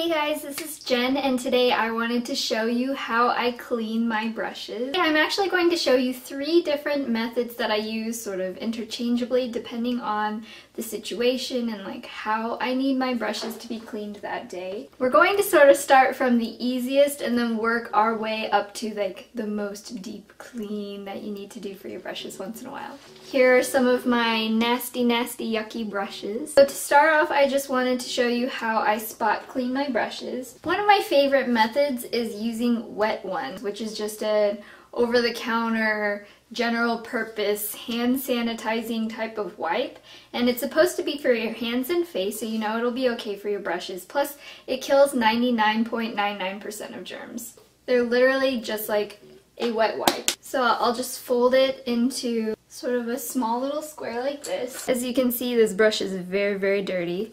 Hey guys, this is Jen and today I wanted to show you how I clean my brushes. I'm actually going to show you 3 different methods that I use sort of interchangeably depending on the situation and like how I need my brushes to be cleaned that day. We're going to sort of start from the easiest and then work our way up to like the most deep clean that you need to do for your brushes once in a while. Here are some of my nasty yucky brushes. So to start off, I just wanted to show you how I spot clean my brushes. One of my favorite methods is using wet ones, which is just an over-the-counter general purpose hand sanitizing type of wipe, and it's supposed to be for your hands and face, so you know it'll be okay for your brushes. Plus it kills 99.99% of germs. They're literally just like a wet wipe. So I'll just fold it into sort of a small little square like this. As you can see, this brush is very dirty.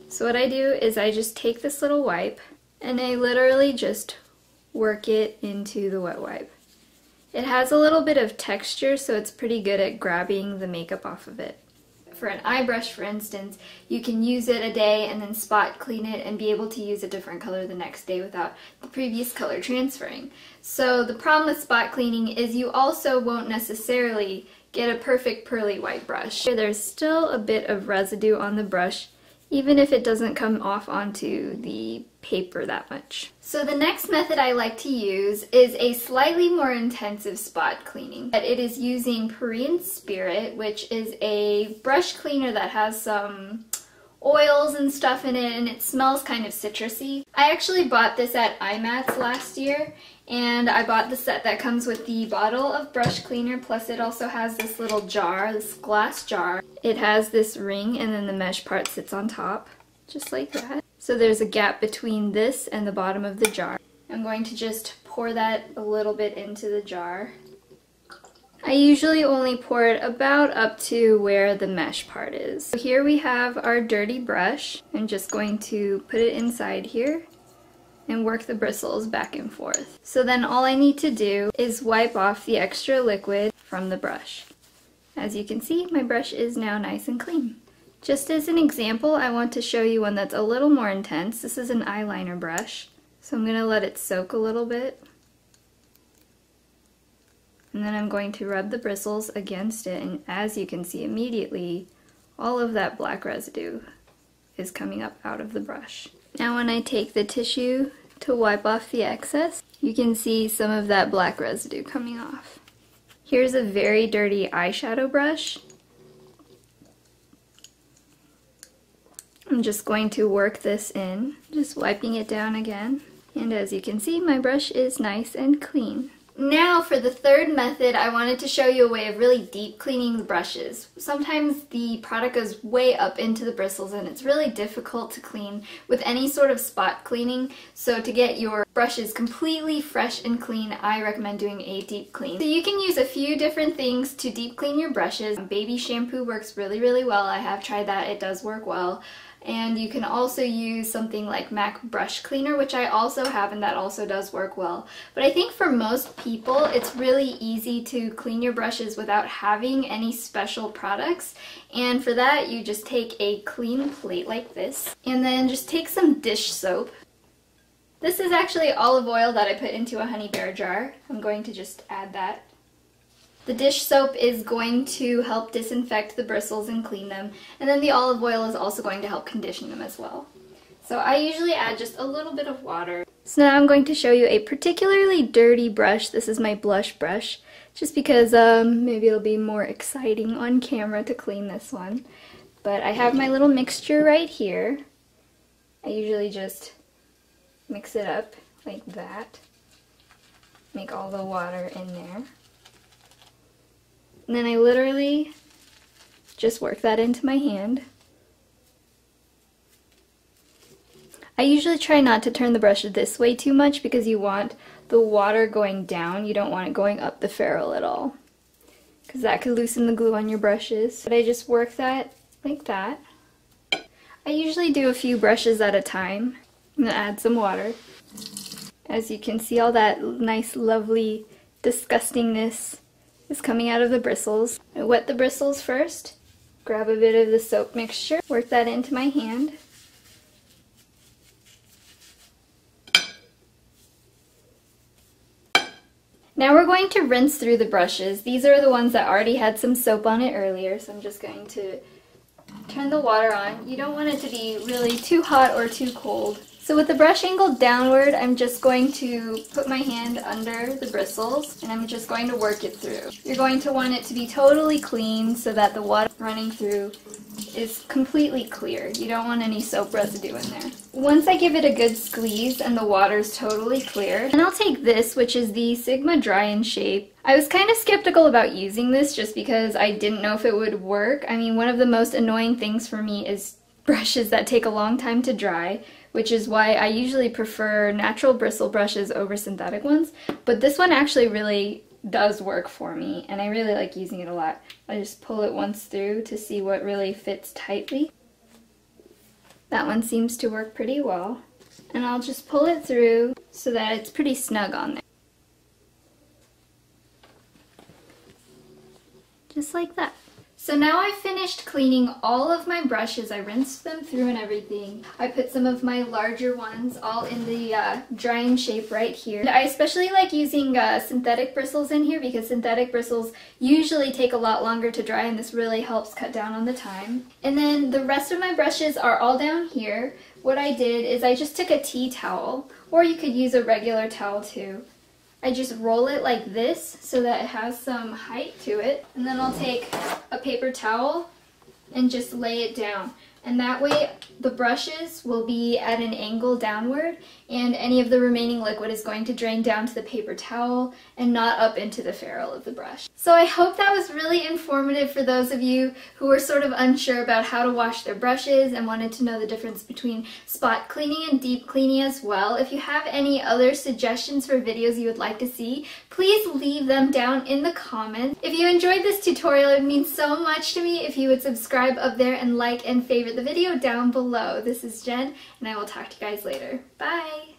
So what I do is I just take this little wipe and I literally just work it into the wet wipe. It has a little bit of texture, so it's pretty good at grabbing the makeup off of it. For an eye brush, for instance, you can use it a day and then spot clean it and be able to use a different color the next day without the previous color transferring. So the problem with spot cleaning is you also won't necessarily get a perfect pearly white brush. There's still a bit of residue on the brush, even if it doesn't come off onto the paper that much. So the next method I like to use is a slightly more intensive spot cleaning. It is using Korean Spirit, which is a brush cleaner that has some oils and stuff in it, and it smells kind of citrusy. I actually bought this at IMATS last year, and I bought the set that comes with the bottle of brush cleaner, plus it also has this little jar, this glass jar. It has this ring and then the mesh part sits on top, just like that. So there's a gap between this and the bottom of the jar. I'm going to just pour that a little bit into the jar. I usually only pour it about up to where the mesh part is. So here we have our dirty brush. I'm just going to put it inside here and work the bristles back and forth. So then all I need to do is wipe off the extra liquid from the brush. As you can see, my brush is now nice and clean. Just as an example, I want to show you one that's a little more intense. This is an eyeliner brush. So I'm going to let it soak a little bit. And then I'm going to rub the bristles against it, and as you can see immediately, all of that black residue is coming up out of the brush. Now when I take the tissue to wipe off the excess, you can see some of that black residue coming off. Here's a very dirty eyeshadow brush. I'm just going to work this in, just wiping it down again. And as you can see, my brush is nice and clean. Now for the third method, I wanted to show you a way of really deep cleaning the brushes. Sometimes the product goes way up into the bristles and it's really difficult to clean with any sort of spot cleaning. So to get your brushes completely fresh and clean, I recommend doing a deep clean. So you can use a few different things to deep clean your brushes. Baby shampoo works really well. I have tried that. It does work well. And you can also use something like MAC brush cleaner, which I also have, and that also does work well. But I think for most people, it's really easy to clean your brushes without having any special products. And for that, you just take a clean plate like this, and then just take some dish soap. This is actually olive oil that I put into a honey bear jar. I'm going to just add that. The dish soap is going to help disinfect the bristles and clean them, and then the olive oil is also going to help condition them as well. So I usually add just a little bit of water. So now I'm going to show you a particularly dirty brush. This is my blush brush, just because maybe it'll be more exciting on camera to clean this one. But I have my little mixture right here. I usually just mix it up like that, make all the water in there. And then I literally just work that into my hand. I usually try not to turn the brush this way too much because you want the water going down. You don't want it going up the ferrule at all, because that could loosen the glue on your brushes. But I just work that like that. I usually do a few brushes at a time. I'm going to add some water. As you can see, all that nice, lovely disgustingness is coming out of the bristles. I wet the bristles first, grab a bit of the soap mixture, work that into my hand, Now we're going to rinse through the brushes. These are the ones that already had some soap on it earlier, so I'm just going to turn the water on. You don't want it to be really too hot or too cold. So with the brush angled downward, I'm just going to put my hand under the bristles and I'm just going to work it through. You're going to want it to be totally clean so that the water running through is completely clear. You don't want any soap residue in there. Once I give it a good squeeze and the water's totally clear, then I'll take this, which is the Sigma Dry and Shape. I was kind of skeptical about using this just because I didn't know if it would work. I mean, one of the most annoying things for me is brushes that take a long time to dry, which is why I usually prefer natural bristle brushes over synthetic ones. But this one actually really does work for me, and I really like using it a lot. I just pull it once through to see what really fits tightly. That one seems to work pretty well. And I'll just pull it through so that it's pretty snug on there. Just like that. So now I've finished cleaning all of my brushes. I rinsed them through and everything. I put some of my larger ones all in the Dry and Shape right here. I especially like using synthetic bristles in here because synthetic bristles usually take a lot longer to dry, and this really helps cut down on the time. And then the rest of my brushes are all down here. What I did is I just took a tea towel, or you could use a regular towel too. I just roll it like this so that it has some height to it, and then I'll take a paper towel and just lay it down. And that way the brushes will be at an angle downward, and any of the remaining liquid is going to drain down to the paper towel and not up into the ferrule of the brush. So I hope that was really informative for those of you who were sort of unsure about how to wash their brushes and wanted to know the difference between spot cleaning and deep cleaning as well. If you have any other suggestions for videos you would like to see, please leave them down in the comments. If you enjoyed this tutorial, it would mean so much to me if you would subscribe up there and like and favorite the video down below. This is Jen, and I will talk to you guys later. Bye!